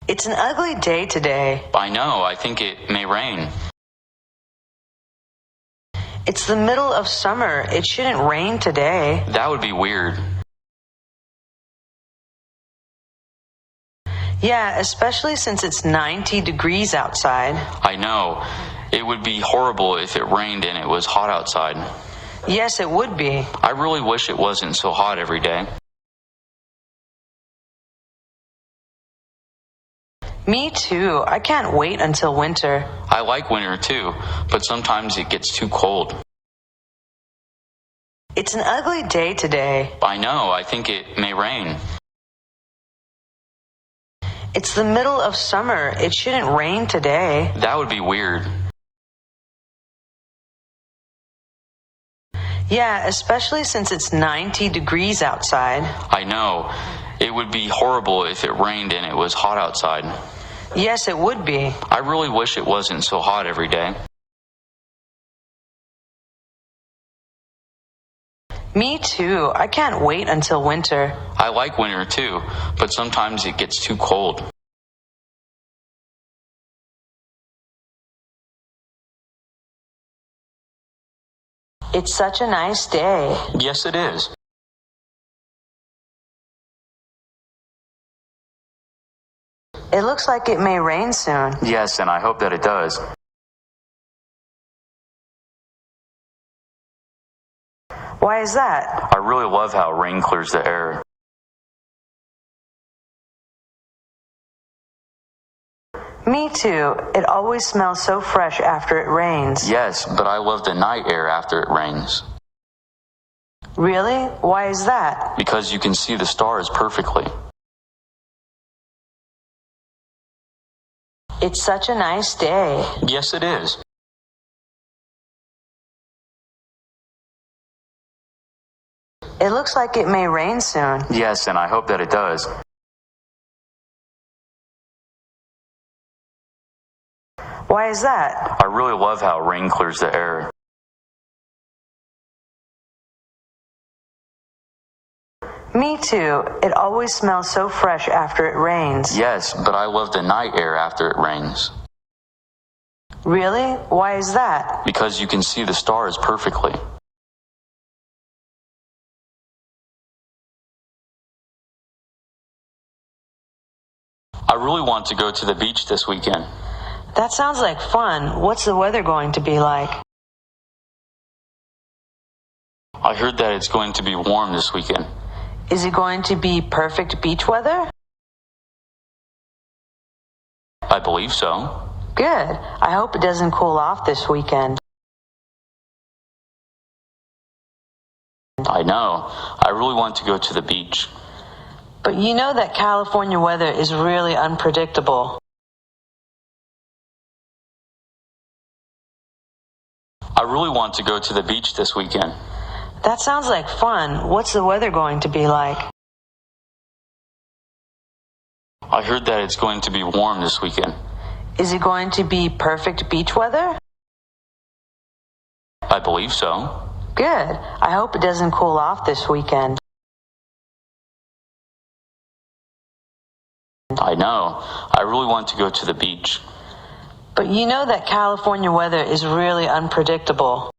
It's an ugly day today. I know, I think it may rain. It's the middle of summer. It shouldn't rain today. That would be weird. Yeah, especially since it's 90 degrees outside. I know. It would be horrible if it rained and it was hot outside. Yes, it would be. I really wish it wasn't so hot every day. Me too. I can't wait until winter. I like winter too, but sometimes it gets too cold. It's an ugly day today. I know, I think it may rain. It's the middle of summer. It shouldn't rain today. That would be weird. Yeah, especially since it's 90 degrees outside. I know. It would be horrible if it rained and it was hot outside. Yes, it would be. I really wish it wasn't so hot every day. Me too. I can't wait until winter. I like winter too, but sometimes it gets too cold. It's such a nice day. Yes, it is. It looks like it may rain soon. Yes, and I hope that it does. Why is that? I really love how rain clears the air. Me too. It always smells so fresh after it rains. Yes, but I love the night air after it rains. Really? Why is that? Because you can see the stars perfectly. It's such a nice day. Yes, it is. It looks like it may rain soon. Yes, and I hope that it does. Why is that? I really love how rain clears the air. Me too. It always smells so fresh after it rains. Yes, but I love the night air after it rains. Really? Why is that? Because you can see the stars perfectly. I really want to go to the beach this weekend. That sounds like fun. What's the weather going to be like? I heard that it's going to be warm this weekend. Is it going to be perfect beach weather? I believe so. Good. I hope it doesn't cool off this weekend. I know. I really want to go to the beach. But you know that California weather is really unpredictable. I really want to go to the beach this weekend. That sounds like fun. What's the weather going to be like? I heard that it's going to be warm this weekend. Is it going to be perfect beach weather? I believe so. Good. I hope it doesn't cool off this weekend. I know. I really want to go to the beach. But you know that California weather is really unpredictable.